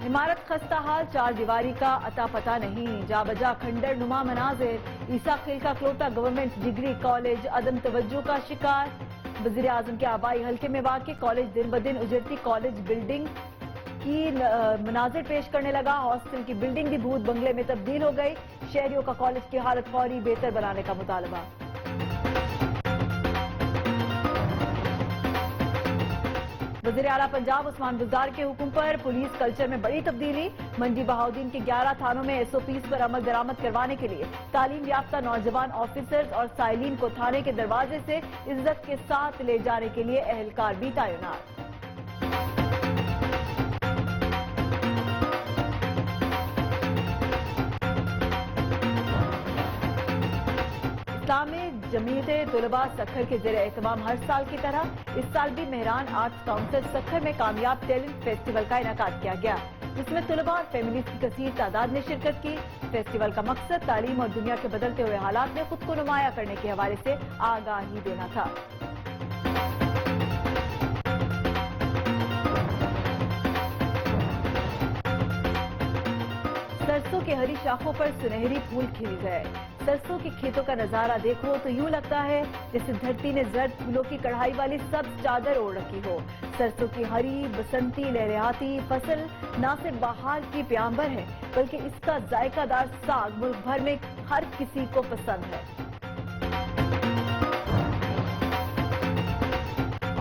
عمارت خستہ حال، چار دیواری کا عطا پتہ نہیں، جا بجا کھنڈر نما مناظر، عیسیٰ کھیل کا کلوٹا گورنمنٹ ڈگری کالج عدم توجہ کا شکار۔ وزیر اعظم کے آبائی حلقے میں واقع کالج دن بدن اجرتی کالج بلڈنگ کی مناظر پیش کرنے لگا، ہاسٹل کی بلڈنگ بھی بھوت بنگلے میں تبدیل ہو گئی، شہریوں کا کالج کی حالت فوری بہتر بنانے کا مطالبہ۔ وزیر اعلیٰ پنجاب عثمان بزدار کے حکم پر پولیس کلچر میں بڑی تبدیلی، منڈی بہاؤدین کے 11 تھانوں میں SOPs پر عمل درآمد کروانے کے لیے تعلیم یافتہ نوجوان آفیسرز اور سائلین کو تھانے کے دروازے سے عزت کے ساتھ لے جانے کے لیے اہلکار بھی تعینات۔ اسلامی جمعیت طلباء سکھر کے زیر اہتمام ہر سال کی طرح اس سال بھی مہران آرٹس کاؤنسل سکھر میں کامیاب ٹیلنٹ فیسٹیول کا انعقاد کیا گیا، جس میں طلباء اور فیملیز کی کثیر تعداد نے شرکت کی۔ فیسٹیول کا مقصد تعلیم اور دنیا کے بدلتے ہوئے حالات میں خود کو نمایاں کرنے کے حوالے سے آگاہی دینا تھا۔ سرسوں کے ہری شاخوں پر سنہری پھول کھل گئے، سرسوں کے کھیتوں کا نظارہ دیکھو تو یوں لگتا ہے جیسے دھرتی نے زرد پھولوں کی کڑھائی والی سبز چادر اوڑھ رکھی ہو۔ سرسوں کی ہری بسنتی لہراتی فصل نہ صرف بہار کی پیامبر ہے بلکہ اس کا ذائقہ دار ساگ ملک بھر میں ہر کسی کو پسند ہے۔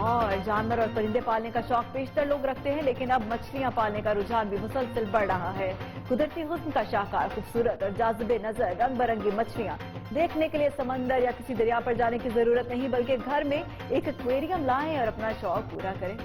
اور جانور اور پرندے پالنے کا شوق بیشتر لوگ رکھتے ہیں، لیکن اب مچھلیاں پالنے کا رجحان بھی مسلسل بڑھ رہا ہے۔ قدرتی حسن کا شاہکار، خوبصورت اور جاذب نظر رنگ برنگی مچھلیاں دیکھنے کے لیے سمندر یا کسی دریا پر جانے کی ضرورت نہیں، بلکہ گھر میں ایک ایکویریم لائیں اور اپنا شوق پورا کریں۔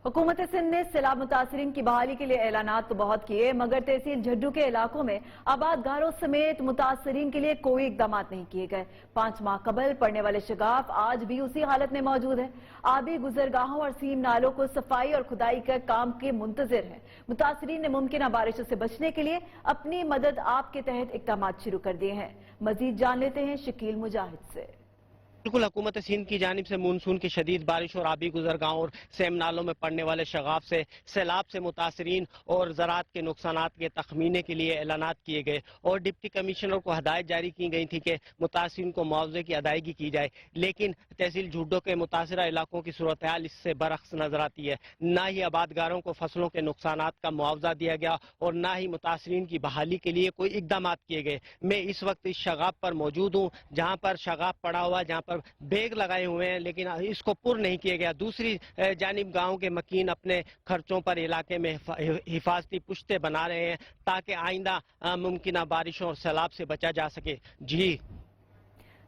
حکومت سندھ نے سیلاب متاثرین کی بحالی کے لیے اعلانات تو بہت کیے، مگر تحصیل جھڈو کے علاقوں میں آباد گاروں سمیت متاثرین کے لیے کوئی اقدامات نہیں کیے گئے۔ 5 ماہ قبل پڑنے والے شگاف آج بھی اسی حالت میں موجود ہے۔ آبی گزرگاہوں اور سیم نالوں کو صفائی اور کھدائی کا کام کے منتظر ہیں۔ متاثرین نے ممکنہ بارشوں سے بچنے کے لیے اپنی مدد آپ کے تحت اقدامات شروع کر دیے ہیں۔ مزید جان لیتے ہیں شکیل مجاہد سے۔ بالکل حکومت سندھ کی جانب سے مونسون کی شدید بارش اور آبی گزرگاہوں اور سیم نالوں میں پڑنے والے شگاف سے سیلاب سے متاثرین اور زراعت کے نقصانات کے تخمینے کے لیے اعلانات کیے گئے اور ڈپٹی کمشنر کو ہدایت جاری کی گئی تھی کہ متاثرین کو معاوضے کی ادائیگی کی جائے، لیکن تحصیل جھڈو کے متاثرہ علاقوں کی صورتحال اس سے برعکس نظر آتی ہے۔ نہ ہی آبادگاروں کو فصلوں کے نقصانات کا معاوضہ دیا گیا اور نہ ہی متاثرین کی بحالی کے لیے کوئی اقدامات کیے گئے۔ میں اس وقت اس شگاف پر موجود ہوں جہاں پر شگاف پڑا ہوا، جہاں پر بیگ لگائے ہوئے ہیں لیکن اس کو پر نہیں کیا گیا۔ دوسری جانب گاؤں کے مکین اپنے خرچوں پر علاقے میں حفاظتی پشتے بنا رہے ہیں تاکہ آئندہ ممکنہ بارشوں اور سیلاب سے بچا جا سکے۔ جی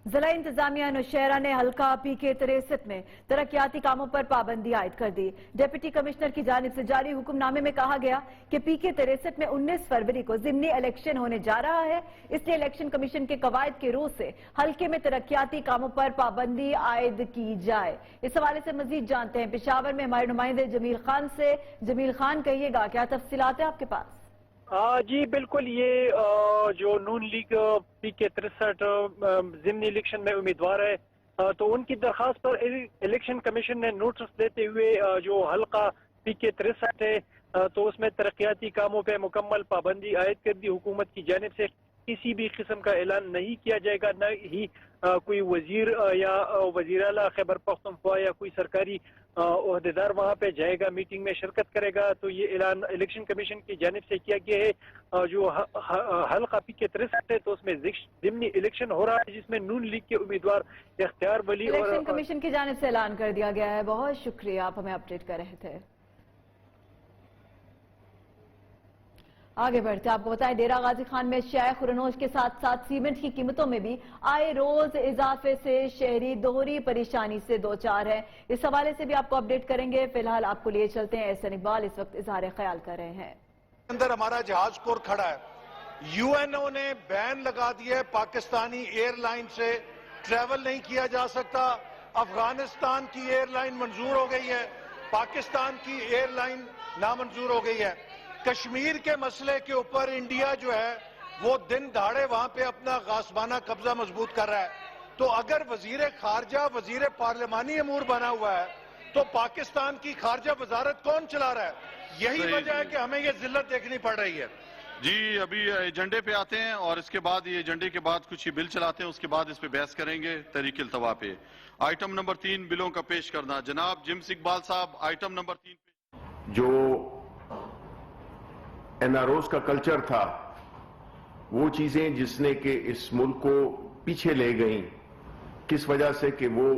ضلع انتظامیہ نوشہرہ نے حلقہ PK 63 میں ترقیاتی کاموں پر پابندی عائد کر دی۔ ڈپٹی کمشنر کی جانب سے جاری حکم نامے میں کہا گیا کہ PK 63 میں 19 فروری کو ضمنی الیکشن ہونے جا رہا ہے، اس لیے الیکشن کمیشن کے قواعد کے روز سے حلقے میں ترقیاتی کاموں پر پابندی عائد کی جائے۔ اس حوالے سے مزید جانتے ہیں پشاور میں ہمارے نمائندے جمیل خان سے۔ جمیل خان، کہیے گا کیا تفصیلات ہیں آپ کے پاس؟ جی بالکل، یہ جو نون لیگ PK 63 ضمنی الیکشن میں امیدوار ہے تو ان کی درخواست پر الیکشن کمیشن نے نوٹس دیتے ہوئے جو حلقہ PK 63 ہے تو اس میں ترقیاتی کاموں پہ مکمل پابندی عائد کر دی۔ حکومت کی جانب سے کسی بھی قسم کا اعلان نہیں کیا جائے گا، نہ ہی کوئی وزیر یا وزیر اعلیٰ خیبر پختونخوا یا کوئی سرکاری عہدیدار وہاں پہ جائے گا، میٹنگ میں شرکت کرے گا۔ تو یہ اعلان الیکشن کمیشن کی جانب سے کیا گیا ہے۔ جو حلقہ PK 63 ہے تو اس میں ضمنی الیکشن ہو رہا ہے جس میں نون لیگ کے امیدوار اختیار ولی اور الیکشن کمیشن کی جانب سے اعلان کر دیا گیا ہے۔ بہت شکریہ، آپ ہمیں اپڈیٹ کر رہے تھے۔ آگے بڑھتے آپ کو بتائیں ڈیرہ غازی خان میں شائع خورنوش کے ساتھ ساتھ سیمنٹ کی قیمتوں میں بھی آئے روز اضافے سے شہری دوہری پریشانی سے دوچار ہے۔ اس حوالے سے بھی آپ کو اپڈیٹ کریں گے۔ فی الحال آپ کو لیے چلتے ہیں احسن اقبال اس وقت اظہار خیال کر رہے ہیں۔ اندر ہمارا جہاز کور کھڑا ہے، UNO نے بین لگا دیا ہے، پاکستانی ایئر لائن سے ٹریول نہیں کیا جا سکتا۔ افغانستان کی ایئر لائن منظور ہو گئی ہے، پاکستان کی ایئر لائن نامنظور ہو گئی ہے۔ کشمیر کے مسئلے کے اوپر انڈیا جو ہے وہ دن دہاڑے وہاں پہ اپنا غاصبانہ قبضہ مضبوط کر رہا ہے. تو اگر وزیر خارجہ وزیر پارلیمانی امور بنا ہوا ہے تو پاکستان کی خارجہ وزارت کون چلا رہا ہے؟ یہی وجہ ہے کہ ہمیں یہ ذلت دیکھنی پڑ رہی ہے. جی ابھی ایجنڈے پہ آتے ہیں اور اس کے بعد یہ ایجنڈے کے بعد کچھ ہی بل چلاتے ہیں, اس کے بعد اس پہ بحث کریں گے تحریک التوا پہ. آئٹم نمبر 3 بلوں کا پیش کرنا. جناب جیمز اقبال صاحب, آئٹم نمبر 3 جو این آر اوز کا کلچر تھا, وہ چیزیں جس نے کہ اس ملک کو پیچھے لے گئیں, کس وجہ سے کہ وہ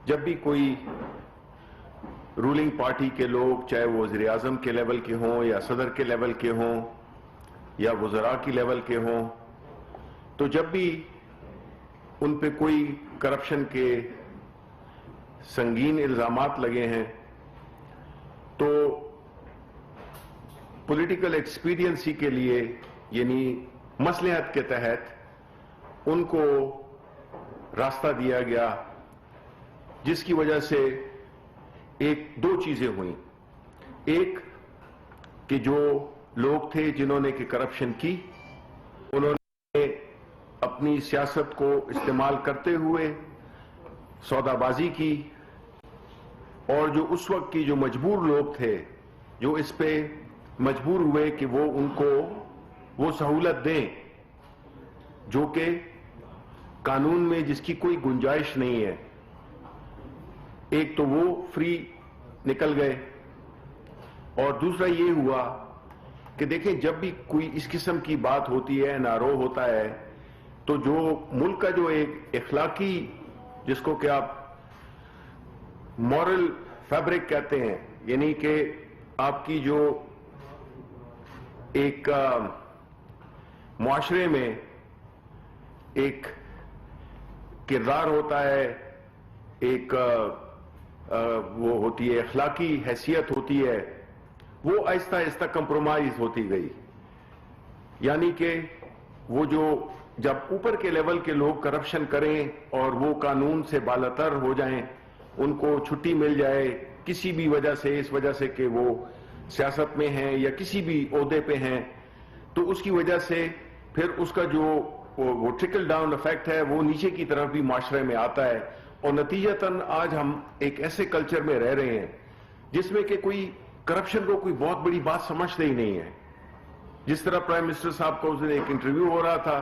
جب بھی کوئی رولنگ پارٹی کے لوگ, چاہے وہ وزیر اعظم کے لیول کے ہوں یا صدر کے لیول کے ہوں یا وزراء کی لیول کے ہوں, تو جب بھی ان پہ کوئی کرپشن کے سنگین الزامات لگے ہیں تو پولیٹیکل ایکسپیرینسی کے لیے, یعنی مصلحت کے تحت ان کو راستہ دیا گیا, جس کی وجہ سے دو چیزیں ہوئیں. ایک کہ جو لوگ تھے جنہوں نے کہ کرپشن کی, انہوں نے اپنی سیاست کو استعمال کرتے ہوئے سودا بازی کی, اور جو اس وقت کی جو مجبور لوگ تھے جو اس پہ مجبور ہوئے کہ وہ ان کو وہ سہولت دیں جو کہ قانون میں جس کی کوئی گنجائش نہیں ہے, ایک تو وہ فری نکل گئے. اور دوسرا یہ ہوا کہ دیکھیں جب بھی کوئی اس قسم کی بات ہوتی ہے, این آر او ہوتا ہے, تو جو ملک کا جو ایک اخلاقی, جس کو کہ آپ مورل فیبرک کہتے ہیں, یعنی کہ آپ کی جو ایک معاشرے میں ایک کردار ہوتا ہے, ایک وہ ہوتی ہے اخلاقی حیثیت ہوتی ہے, وہ آہستہ آہستہ کمپرومائز ہوتی گئی. یعنی کہ وہ جو جب اوپر کے لیول کے لوگ کرپشن کریں اور وہ قانون سے بالاتر ہو جائیں, ان کو چھٹی مل جائے کسی بھی وجہ سے, اس وجہ سے کہ وہ سیاست میں ہیں یا کسی بھی عہدے پہ ہیں, تو اس کی وجہ سے پھر اس کا جو وہ ٹرکل ڈاؤن افیکٹ ہے وہ نیچے کی طرف بھی معاشرے میں آتا ہے. اور نتیجتاً آج ہم ایک ایسے کلچر میں رہ رہے ہیں جس میں کہ کوئی کرپشن کو کوئی بہت بڑی بات سمجھتے ہی نہیں ہے. جس طرح پرائم منسٹر صاحب کا اس دن ایک انٹرویو ہو رہا تھا,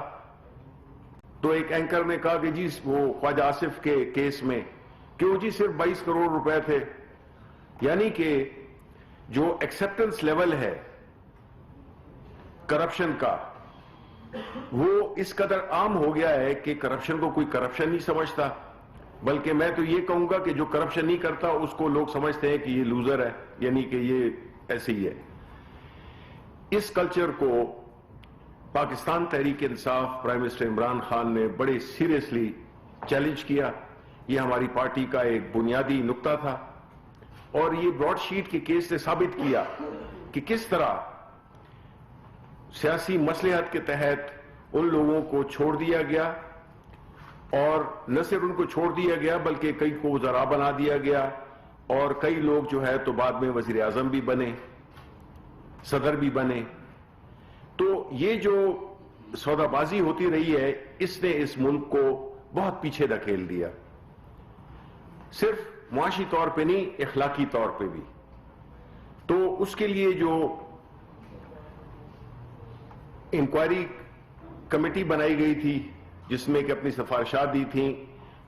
تو ایک اینکر نے کہا کہ جی وہ خواجہ آصف کے کیس میں کہ وہ جی صرف 22 کروڑ روپے تھے. یعنی کہ جو ایکسپٹنس لیول ہے کرپشن کا, وہ اس قدر عام ہو گیا ہے کہ کرپشن کو کوئی کرپشن نہیں سمجھتا, بلکہ میں تو یہ کہوں گا کہ جو کرپشن نہیں کرتا اس کو لوگ سمجھتے ہیں کہ یہ لوزر ہے, یعنی کہ یہ ایسے ہی ہے. اس کلچر کو پاکستان تحریک انصاف پرائم منسٹر عمران خان نے بڑے سیریسلی چیلنج کیا. یہ ہماری پارٹی کا ایک بنیادی نقطہ تھا, اور یہ براڈ شیٹ کے کیس نے ثابت کیا کہ کس طرح سیاسی مصلحت کے تحت ان لوگوں کو چھوڑ دیا گیا, اور نہ صرف ان کو چھوڑ دیا گیا بلکہ کئی کو وزراء بنا دیا گیا, اور کئی لوگ جو ہے تو بعد میں وزیر اعظم بھی بنے, صدر بھی بنے. تو یہ جو سودا بازی ہوتی رہی ہے, اس نے اس ملک کو بہت پیچھے دھکیل دیا, صرف معاشی طور پہ نہیں, اخلاقی طور پہ بھی. تو اس کے لیے جو انکوائری کمیٹی بنائی گئی تھی جس میں کہ اپنی سفارشات دی تھیں,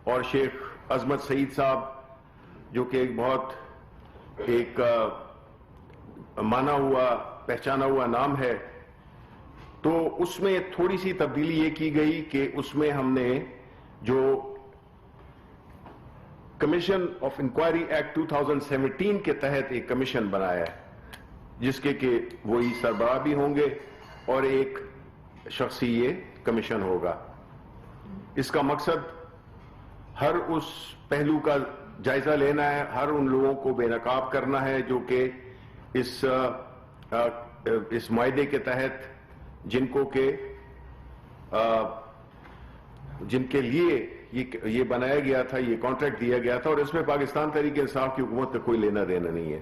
اور شیخ عظمت سعید صاحب جو کہ ایک بہت ایک مانا ہوا پہچانا ہوا نام ہے, تو اس میں تھوڑی سی تبدیلی یہ کی گئی کہ اس میں ہم نے جو کمیشن آف انکوائری ایکٹ 2017 کے تحت ایک کمیشن بنایا ہے, جس کے کہ وہی سربراہ بھی ہوں گے اور ایک شخصی یہ کمیشن ہوگا. اس کا مقصد ہر اس پہلو کا جائزہ لینا ہے, ہر ان لوگوں کو بے نقاب کرنا ہے جو کہ اس معاہدے کے تحت جن کو کہ جن کے لیے یہ بنایا گیا تھا, یہ کانٹریکٹ دیا گیا تھا, اور اس میں پاکستان تحریک انصاف کی حکومت کا کوئی لینا دینا نہیں ہے.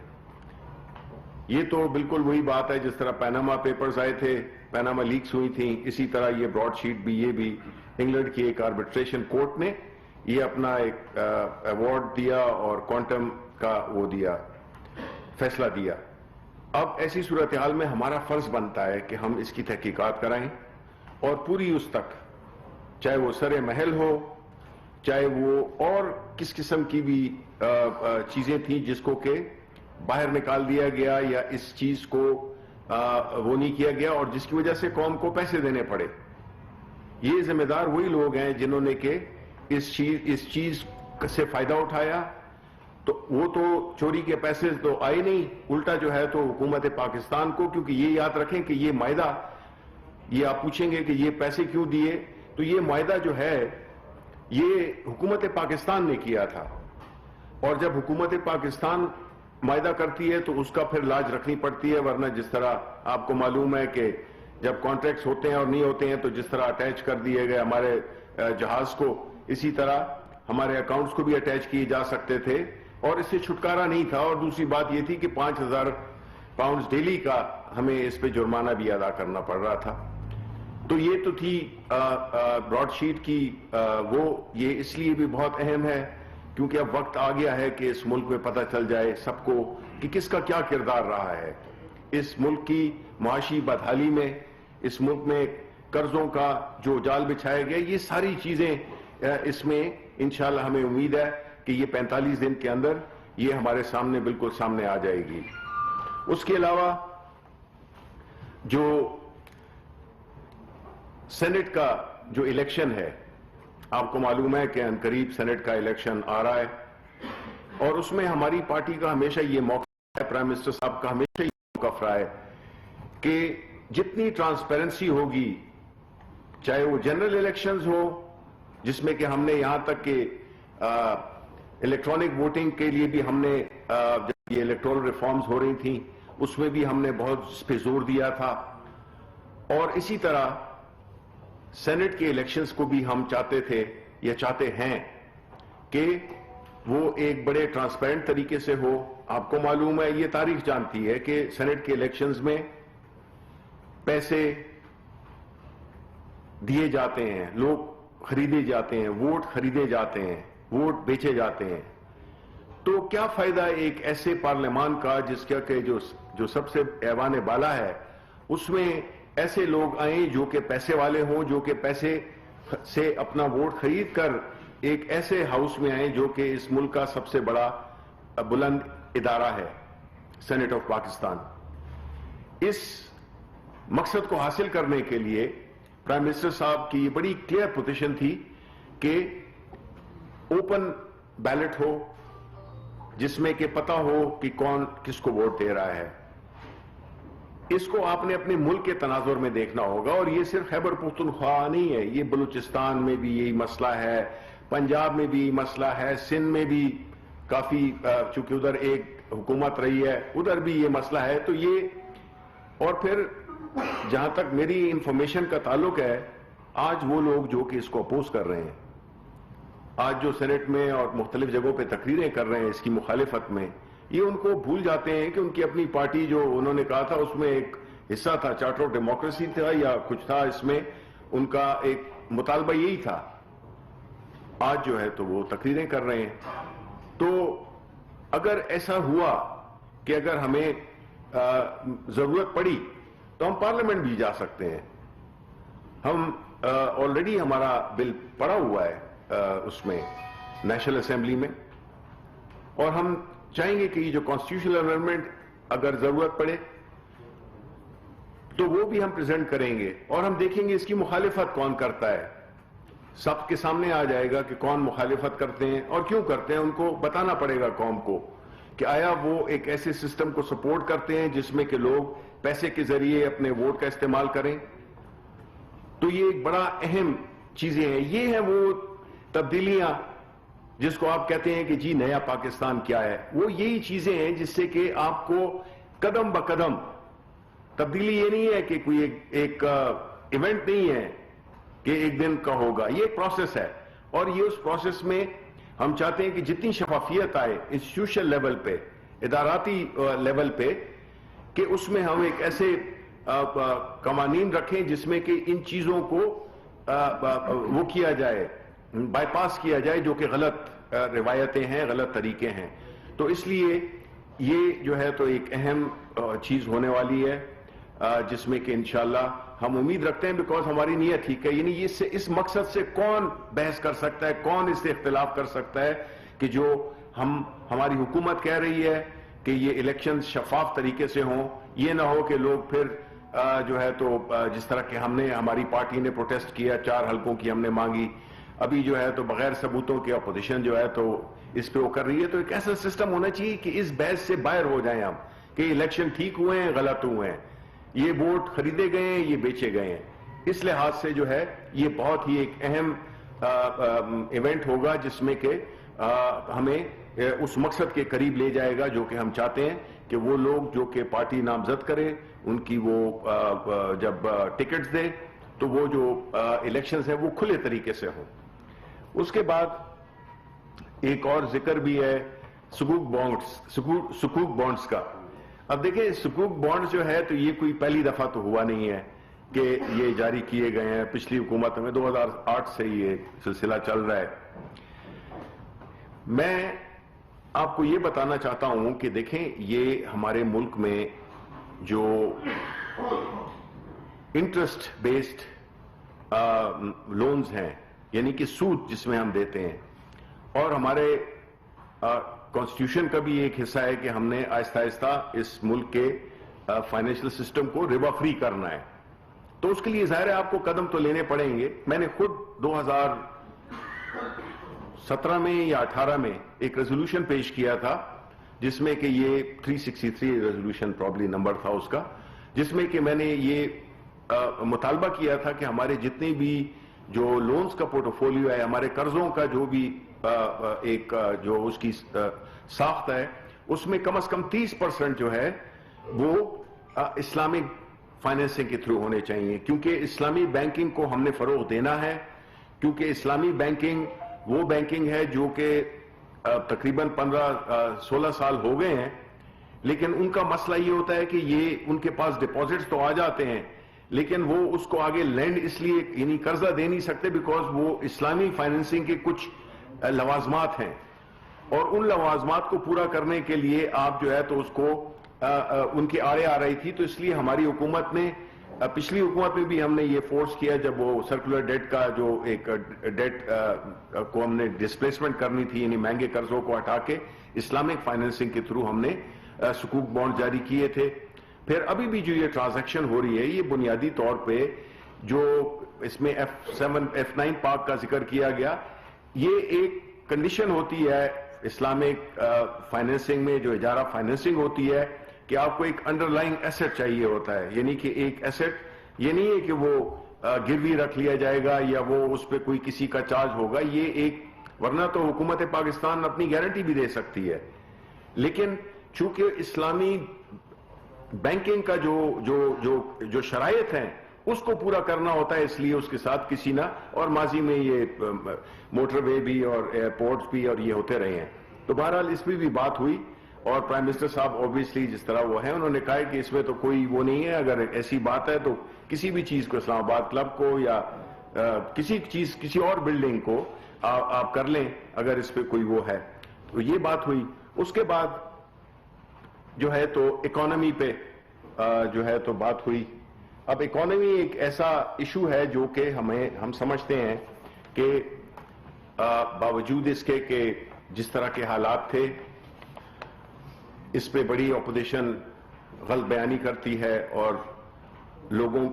یہ تو بالکل وہی بات ہے جس طرح پیناما پیپرز آئے تھے, پیناما لیکس ہوئی تھیں, اسی طرح یہ براڈ شیٹ بھی, یہ بھی انگلینڈ کی ایک آربیٹریشن کورٹ نے یہ اپنا ایک ایوارڈ دیا اور کوانٹم کا وہ دیا, فیصلہ دیا. اب ایسی صورتحال میں ہمارا فرض بنتا ہے کہ ہم اس کی تحقیقات کرائیں اور پوری اس تک, چاہے وہ سر محل ہو, چاہے وہ اور کس قسم کی بھی چیزیں تھیں جس کو کہ باہر نکال دیا گیا یا اس چیز کو وہ نہیں کیا گیا اور جس کی وجہ سے قوم کو پیسے دینے پڑے. یہ ذمہ دار وہی لوگ ہیں جنہوں نے کہ اس چیز سے فائدہ اٹھایا. تو وہ تو چوری کے پیسے تو آئے نہیں, الٹا جو ہے تو حکومت پاکستان کو, کیونکہ یہ یاد رکھیں کہ یہ معاہدہ, یہ آپ پوچھیں گے کہ یہ پیسے کیوں دیے, تو یہ معاہدہ جو ہے یہ حکومت پاکستان نے کیا تھا. اور جب حکومت پاکستان معاہدہ کرتی ہے تو اس کا پھر لاج رکھنی پڑتی ہے, ورنہ جس طرح آپ کو معلوم ہے کہ جب کانٹریکٹس ہوتے ہیں اور نہیں ہوتے ہیں تو جس طرح اٹیچ کر دیے گئے ہمارے جہاز کو, اسی طرح ہمارے اکاؤنٹس کو بھی اٹیچ کیے جا سکتے تھے اور اس سے چھٹکارا نہیں تھا. اور دوسری بات یہ تھی کہ 5,000 پاؤنڈز ڈیلی کا ہمیں اس پہ جرمانہ بھی ادا کرنا پڑ رہا تھا. تو یہ تو تھی براڈ شیٹ کی وہ, یہ اس لیے بھی بہت اہم ہے کیونکہ اب وقت آ گیا ہے کہ اس ملک میں پتہ چل جائے سب کو کہ کس کا کیا کردار رہا ہے اس ملک کی معاشی بدحالی میں, اس ملک میں قرضوں کا جو جال بچھایا گیا. یہ ساری چیزیں اس میں انشاءاللہ ہمیں امید ہے کہ یہ 45 دن کے اندر یہ ہمارے سامنے بالکل سامنے آ جائے گی. اس کے علاوہ جو سینٹ کا جو الیکشن ہے, آپ کو معلوم ہے کہ عنقریب سینٹ کا الیکشن آ رہا ہے اور اس میں ہماری پارٹی کا ہمیشہ یہ موقف ہے, پرائم منسٹر صاحب کا ہمیشہ یہ موقف رہا ہے کہ جتنی ٹرانسپیرنسی ہوگی, چاہے وہ جنرل الیکشنز ہو جس میں کہ ہم نے یہاں تک کہ الیکٹرانک ووٹنگ کے لیے بھی ہم نے جب یہ الیکٹورل ریفارمز ہو رہی تھیں اس میں بھی ہم نے بہت اس پہ زور دیا تھا, اور اسی طرح سینٹ کے الیکشنز کو بھی ہم چاہتے تھے یا چاہتے ہیں کہ وہ ایک بڑے ٹرانسپیرنٹ طریقے سے ہو. آپ کو معلوم ہے, یہ تاریخ جانتی ہے کہ سینٹ کے الیکشنز میں پیسے دیے جاتے ہیں, لوگ خریدے جاتے ہیں, ووٹ خریدے جاتے ہیں, ووٹ بیچے جاتے ہیں. تو کیا فائدہ ایک ایسے پارلیمان کا جس کا کہ جو سب سے ایوان بالا ہے اس میں ایسے لوگ آئیں جو کہ پیسے والے ہوں, جو کہ پیسے سے اپنا ووٹ خرید کر ایک ایسے ہاؤس میں آئیں جو کہ اس ملک کا سب سے بڑا بلند ادارہ ہے, سینٹ آف پاکستان. اس مقصد کو حاصل کرنے کے لیے پرائم منسٹر صاحب کی یہ بڑی کلیئر پوزیشن تھی کہ اوپن بیلٹ ہو جس میں کہ پتہ ہو کہ کون کس کو ووٹ دے رہا ہے. اس کو آپ نے اپنے ملک کے تناظر میں دیکھنا ہوگا, اور یہ صرف خیبر پختونخوا نہیں ہے, یہ بلوچستان میں بھی یہی مسئلہ ہے, پنجاب میں بھی مسئلہ ہے, سندھ میں بھی کافی, چونکہ ادھر ایک حکومت رہی ہے ادھر بھی یہ مسئلہ ہے. تو یہ, اور پھر جہاں تک میری انفارمیشن کا تعلق ہے, آج وہ لوگ جو کہ اس کو اپوز کر رہے ہیں, آج جو سینٹ میں اور مختلف جگہوں پہ تقریریں کر رہے ہیں اس کی مخالفت میں, یہ ان کو بھول جاتے ہیں کہ ان کی اپنی پارٹی جو انہوں نے کہا تھا اس میں ایک حصہ تھا چارٹر آف ڈیموکریسی تھا یا کچھ تھا, اس میں ان کا ایک مطالبہ یہی تھا. آج جو ہے تو وہ تقریریں کر رہے ہیں. تو اگر ایسا ہوا کہ اگر ہمیں ضرورت پڑی تو ہم پارلیمنٹ بھی جا سکتے ہیں. ہم آلریڈی ہمارا بل پڑا ہوا ہے اس میں نیشنل اسمبلی میں, اور ہم چاہیں گے کہ یہ جو کانسٹیٹیوشنل امینڈمنٹ اگر ضرورت پڑے تو وہ بھی ہم پریزنٹ کریں گے, اور ہم دیکھیں گے اس کی مخالفت کون کرتا ہے. سب کے سامنے آ جائے گا کہ کون مخالفت کرتے ہیں اور کیوں کرتے ہیں. ان کو بتانا پڑے گا قوم کو کہ آیا وہ ایک ایسے سسٹم کو سپورٹ کرتے ہیں جس میں کہ لوگ پیسے کے ذریعے اپنے ووٹ کا استعمال کریں. تو یہ ایک بڑا اہم چیزیں ہیں. یہ ہیں وہ تبدیلیاں جس کو آپ کہتے ہیں کہ جی نیا پاکستان کیا ہے. وہ یہی چیزیں ہیں جس سے کہ آپ کو قدم بقدم تبدیلی, یہ نہیں ہے کہ کوئی ایک ایونٹ نہیں ہے کہ ایک دن کا ہوگا, یہ ایک پروسیس ہے. اور یہ اس پروسیس میں ہم چاہتے ہیں کہ جتنی شفافیت آئے انسٹیٹیوشن لیول پہ, اداراتی لیول پہ, کہ اس میں ہم ایک ایسے قوانین رکھیں جس میں کہ ان چیزوں کو وہ کیا جائے، بائی پاس کیا جائے، جو کہ غلط روایتیں ہیں، غلط طریقے ہیں. تو اس لیے یہ جو ہے تو ایک اہم چیز ہونے والی ہے جس میں کہ انشاءاللہ ہم امید رکھتے ہیں، بیکاز ہماری نیت ٹھیک ہے. یعنی اس مقصد سے کون بحث کر سکتا ہے، کون اس سے اختلاف کر سکتا ہے کہ جو ہماری حکومت کہہ رہی ہے کہ یہ الیکشن شفاف طریقے سے ہوں. یہ نہ ہو کہ لوگ پھر جو ہے تو جس طرح کہ ہماری پارٹی نے پروٹیسٹ کیا، 4 حلقوں کی ہم نے مانگی، ابھی جو ہے تو بغیر ثبوتوں کے اپوزیشن جو ہے تو اس پہ وہ کر رہی ہے. تو ایک ایسا سسٹم ہونا چاہیے کہ اس بحث سے باہر ہو جائیں ہم کہ الیکشن ٹھیک ہوئے ہیں، غلط ہوئے ہیں، یہ ووٹ خریدے گئے ہیں، یہ بیچے گئے ہیں. اس لحاظ سے جو ہے یہ بہت ہی ایک اہم ایونٹ ہوگا جس میں کہ ہمیں اس مقصد کے قریب لے جائے گا جو کہ ہم چاہتے ہیں کہ وہ لوگ جو کہ پارٹی نامزد کرے ان کی وہ جب ٹکٹس دے تو وہ جو الیکشنز ہیں وہ کھلے طریقے سے ہوں. اس کے بعد ایک اور ذکر بھی ہے سکوک بانڈز کا. اب دیکھیں سکوک بانڈز جو ہے تو یہ کوئی پہلی دفعہ تو ہوا نہیں ہے کہ یہ جاری کیے گئے ہیں. پچھلی حکومت میں 2008 سے یہ سلسلہ چل رہا ہے. میں آپ کو یہ بتانا چاہتا ہوں کہ دیکھیں یہ ہمارے ملک میں جو انٹرسٹ بیسڈ لونز ہیں، یعنی کہ سود جس میں ہم دیتے ہیں، اور ہمارے کانسٹیٹیوشن کا بھی ایک حصہ ہے کہ ہم نے آہستہ آہستہ اس ملک کے فائنینشل سسٹم کو ربا فری کرنا ہے. تو اس کے لیے ظاہر ہے آپ کو قدم تو لینے پڑیں گے. میں نے خود 2017 میں یا 18 میں ایک ریزولوشن پیش کیا تھا جس میں کہ یہ 363 ریزولوشن پرابلی نمبر تھا اس کا، جس میں کہ میں نے یہ مطالبہ کیا تھا کہ ہمارے جتنے بھی جو لونز کا پورٹ فولیو ہے، ہمارے قرضوں کا جو بھی ایک جو اس کی ساخت ہے، اس میں کم از کم 30% جو ہے وہ اسلامک فائنینسنگ کے تھرو ہونے چاہیے. کیونکہ اسلامی بینکنگ کو ہم نے فروغ دینا ہے، کیونکہ اسلامی بینکنگ وہ بینکنگ ہے جو کہ تقریباً 15-16 سال ہو گئے ہیں، لیکن ان کا مسئلہ یہ ہوتا ہے کہ یہ ان کے پاس ڈپازٹس تو آ جاتے ہیں لیکن وہ اس کو آگے لینڈ اس لیے یعنی قرضہ دے نہیں سکتے بیکاز وہ اسلامی فائنینسنگ کے کچھ لوازمات ہیں، اور ان لوازمات کو پورا کرنے کے لیے آپ جو ہے تو اس کو ان کی آڑے آ رہی تھی. تو اس لیے ہماری حکومت نے پچھلی حکومت میں بھی ہم نے یہ فورس کیا جب وہ سرکولر ڈیٹ کا جو ایک ڈیٹ کو ہم نے ڈسپلیسمنٹ کرنی تھی، یعنی مہنگے قرضوں کو ہٹا کے اسلامک فائنینسنگ کے تھرو ہم نے سکوک بانڈ جاری کیے تھے. پھر ابھی بھی جو یہ ٹرانزیکشن ہو رہی ہے یہ بنیادی طور پہ جو اس میں F9 پارک کا ذکر کیا گیا، یہ ایک کنڈیشن ہوتی ہے اسلامک فائنینسنگ میں جو اجارہ فائنینسنگ ہوتی ہے کہ آپ کو ایک انڈر لائنگ ایسٹ چاہیے ہوتا ہے. یعنی کہ ایک ایسٹ یہ نہیں ہے کہ وہ گروی رکھ لیا جائے گا یا وہ اس پہ کوئی کسی کا چارج ہوگا، یہ ایک ورنہ تو حکومت پاکستان اپنی گارنٹی بھی دے سکتی ہے، لیکن چونکہ اسلامی بینکنگ کا جو شرائط ہیں اس کو پورا کرنا ہوتا ہے، اس لیے اس کے ساتھ کسی نہ، اور ماضی میں یہ موٹر وے بھی اور ایئرپورٹس بھی اور یہ ہوتے رہے ہیں. تو بہرحال اس میں بھی بات ہوئی اور پرائم منسٹر صاحب اوبویسلی جس طرح وہ ہیں انہوں نے کہا کہ اس میں تو کوئی وہ نہیں ہے، اگر ایسی بات ہے تو کسی بھی چیز کو اسلام آباد کلب کو یا کسی اور بلڈنگ کو آپ کر لیں اگر اس پہ کوئی وہ ہے. تو یہ بات ہوئی. اس کے بعد جو ہے تو اکانومی پہ جو ہے تو بات ہوئی. اب اکانومی ایک ایسا ایشو ہے جو کہ ہم سمجھتے ہیں کہ باوجود اس کے کہ جس طرح کے حالات تھے اس پہ بڑی اپوزیشن غلط بیانی کرتی ہے اور لوگوں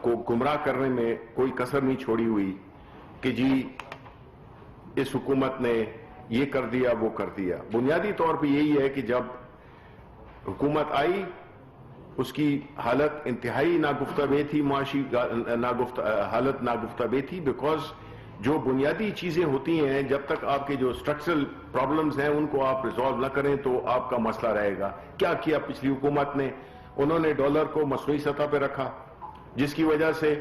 کو گمراہ کرنے میں کوئی کسر نہیں چھوڑی ہوئی کہ جی اس حکومت نے یہ کر دیا وہ کر دیا. بنیادی طور پہ یہی ہے کہ جب حکومت آئی اس کی حالت انتہائی ناگفتہ تھی، معاشی حالت ناگفتہ تھی، بیکاز جو بنیادی چیزیں ہوتی ہیں جب تک آپ کے جو سٹرکچرل پرابلمز ہیں ان کو آپ ریزالو نہ کریں تو آپ کا مسئلہ رہے گا. کیا کیا پچھلی حکومت نے؟ انہوں نے ڈالر کو مصنوعی سطح پہ رکھا جس کی وجہ سے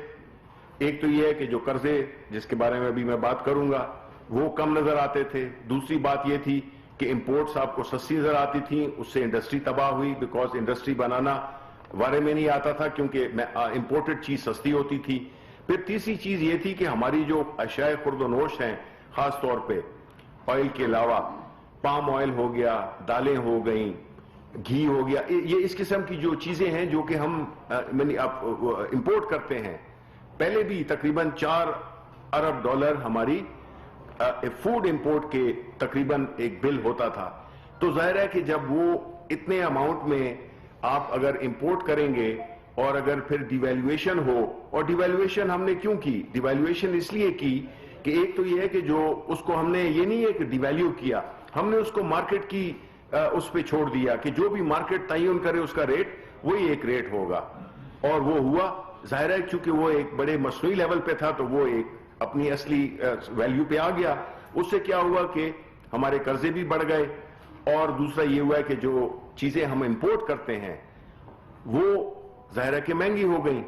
ایک تو یہ ہے کہ جو قرضے جس کے بارے میں ابھی میں بات کروں گا وہ کم نظر آتے تھے. دوسری بات یہ تھی کہ امپورٹس آپ کو سستی نظر آتی تھیں, اس سے انڈسٹری تباہ ہوئی, بیکاز انڈسٹری بنانا بارے میں نہیں آتا تھا کیونکہ امپورٹڈ چیز سستی ہوتی تھی. پھر تیسری چیز یہ تھی کہ ہماری جو اشیاء خرد و نوش ہیں, خاص طور پہ آئل کے علاوہ پام آئل ہو گیا, دالیں ہو گئیں, گھی ہو گیا, یہ اس قسم کی جو چیزیں ہیں جو کہ ہم امپورٹ کرتے ہیں, پہلے بھی تقریباً $4 ارب ہماری فوڈ امپورٹ کے تقریباً ایک بل ہوتا تھا. تو ظاہر ہے کہ جب وہ اتنے اماؤنٹ میں آپ اگر امپورٹ کریں گے اور اگر پھر ڈیویلویشن ہو, اور ڈیویلویشن ہم نے کیوں کی؟ ڈیویلویشن اس لیے کی کہ ایک تو یہ ہے کہ جو اس کو ہم نے یہ نہیں ہے کہ ڈیویلیو کیا, ہم نے اس کو مارکیٹ کی اس پہ چھوڑ دیا کہ جو بھی مارکیٹ تعین کرے اس کا ریٹ وہی ایک ریٹ ہوگا, اور وہ ہوا. ظاہر ہے چونکہ وہ ایک بڑے مصنوعی لیول پہ تھا تو وہ ایک اپنی اصلی ویلیو پہ آ گیا. اس سے کیا ہوا کہ ہمارے قرضے بھی بڑھ گئے, اور دوسرا یہ ہوا ہے کہ جو چیزیں ہم امپورٹ کرتے ہیں وہ ظاہر ہے کہ مہنگی ہو گئیں.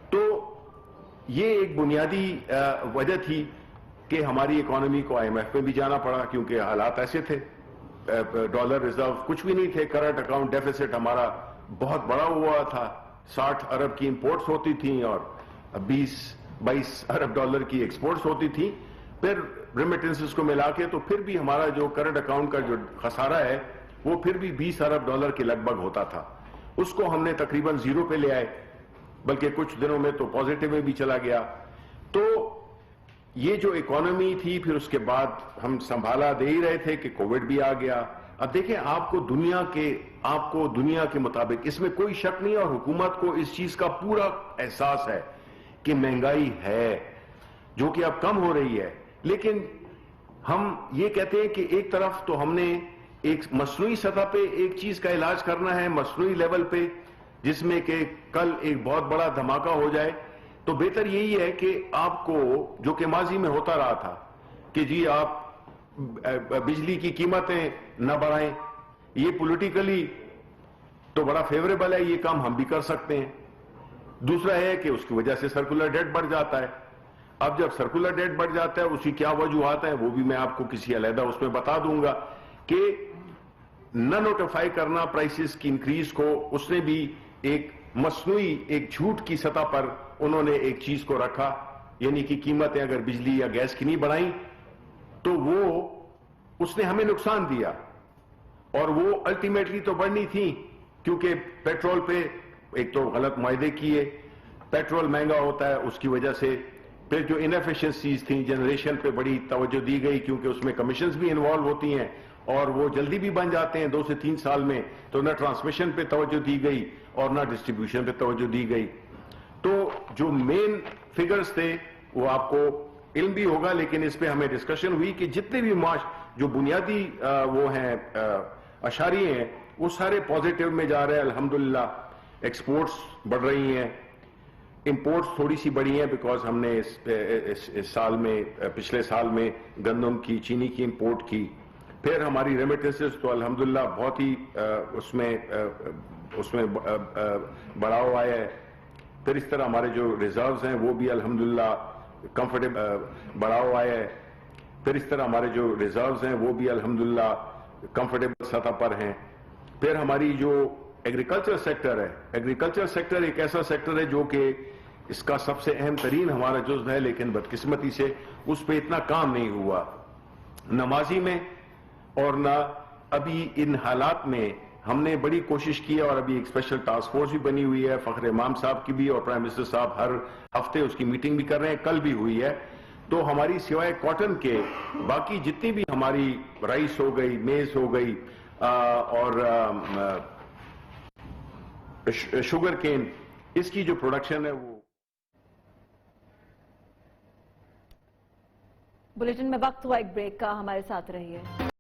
تو یہ ایک بنیادی وجہ تھی کہ ہماری اکانومی کو IMF میں بھی جانا پڑا کیونکہ حالات ایسے تھے, ڈالر ریزرو کچھ بھی نہیں تھے, کرنٹ اکاؤنٹ ڈیفیسٹ ہمارا بہت بڑا ہوا تھا, 60 ارب کی امپورٹس ہوتی تھیں اور 20-22 ارب ڈالر کی ایکسپورٹس ہوتی تھیں. پھر ریمیٹنسز کو ملا کے تو پھر بھی ہمارا جو کرنٹ اکاؤنٹ کا جو خسارہ ہے وہ پھر بھی 20 ارب ڈالر کے لگ بھگ ہوتا تھا. اس کو ہم نے تقریباً زیرو پہ لے آئے, بلکہ کچھ دنوں میں تو پازیٹیو میں بھی چلا گیا. تو یہ جو اکانومی تھی, پھر اس کے بعد ہم سنبھالا دے ہی رہے تھے کہ کووڈ بھی آ گیا. اب دیکھیں آپ کو دنیا کے مطابق اس میں کوئی شک نہیں, اور حکومت کو اس چیز کا پورا احساس ہے کہ مہنگائی ہے جو کہ اب کم ہو رہی ہے. لیکن ہم یہ کہتے ہیں کہ ایک طرف تو ہم نے ایک مصنوعی سطح پہ ایک چیز کا علاج کرنا ہے, مصنوعی لیول پہ, جس میں کہ کل ایک بہت بڑا دھماکہ ہو جائے. تو بہتر یہی ہے کہ آپ کو, جو کہ ماضی میں ہوتا رہا تھا کہ جی آپ بجلی کی قیمتیں نہ بڑھائیں, یہ پولیٹیکلی تو بڑا فیوریبل ہے, یہ کام ہم بھی کر سکتے ہیں. دوسرا ہے کہ اس کی وجہ سے سرکولر ڈیٹ بڑھ جاتا ہے. اب جب سرکولر ڈیٹ بڑھ جاتا ہے, اسی کیا وجوہات ہیں وہ بھی میں آپ کو کسی علیحدہ اس میں بتا دوں گا, کہ نہ نوٹیفائی کرنا پرائسز کی انکریز کو, اس نے بھی ایک مصنوعی ایک جھوٹ کی سطح پر انہوں نے ایک چیز کو رکھا, یعنی کہ قیمتیں اگر بجلی یا گیس کی نہیں بڑھائیں تو وہ اس نے ہمیں نقصان دیا, اور وہ الٹیمیٹلی تو بڑھنی تھی کیونکہ پیٹرول پہ ایک تو غلط معاہدے کیے, پیٹرول مہنگا ہوتا ہے اس کی وجہ سے. پھر جو انیفیشنسیز تھیں جنریشن پہ بڑی توجہ دی گئی کیونکہ اس میں کمیشنز بھی انوالو ہوتی ہیں اور وہ جلدی بھی بن جاتے ہیں 2 سے 3 سال میں, تو نہ ٹرانسمیشن پہ توجہ دی گئی اور نہ ڈسٹریبیوشن پہ توجہ دی گئی. تو جو مین فگرز تھے وہ آپ کو علم بھی ہوگا, لیکن اس پہ ہمیں ڈسکشن ہوئی کہ جتنے بھی جو بنیادی وہ ہیں اشاریے ہیں وہ سارے پازیٹیو میں جا رہے ہیں. الحمدللہ ایکسپورٹس بڑھ رہی ہیں, امپورٹس تھوڑی سی بڑھی ہیں بیکاز ہم نے اس سال میں, پچھلے سال میں گندم کی, چینی کی امپورٹ کی. پھر ہماری ریمیٹنسز تو الحمدللہ بہت ہی اس میں بڑھاؤ آیا ہے. پھر اس طرح ہمارے جو ریزروز ہیں وہ بھی الحمدللہ کمفرٹیبل بڑھاؤ آیا ہے. پھر اس طرح ہمارے جو ریزروز ہیں وہ بھی الحمدللہ کمفرٹیبل سطح پر ہیں. پھر ہماری جو ایگریکلچر سیکٹر ہے, ایگریکلچر سیکٹر ایک ایسا سیکٹر ہے جو کہ اس کا سب سے اہم ترین ہمارا جزو ہے, لیکن بدقسمتی سے اس پہ اتنا کام نہیں ہوا, نہ ماضی میں اور نہ ابھی ان حالات میں. ہم نے بڑی کوشش کی ہے اور ابھی ایک اسپیشل ٹاسک فورس بھی بنی ہوئی ہے, فخر امام صاحب کی بھی, اور پرائم منسٹر صاحب ہر ہفتے اس کی میٹنگ بھی کر رہے ہیں, کل بھی ہوئی ہے. تو ہماری سوائے کاٹن کے باقی جتنی بھی ہماری رائس ہو گئی, میز ہو گئی اور شوگر کین, اس کی جو پروڈکشن ہے وہ. بلیٹن میں وقت ہوا ایک بریک کا, ہمارے ساتھ رہیے.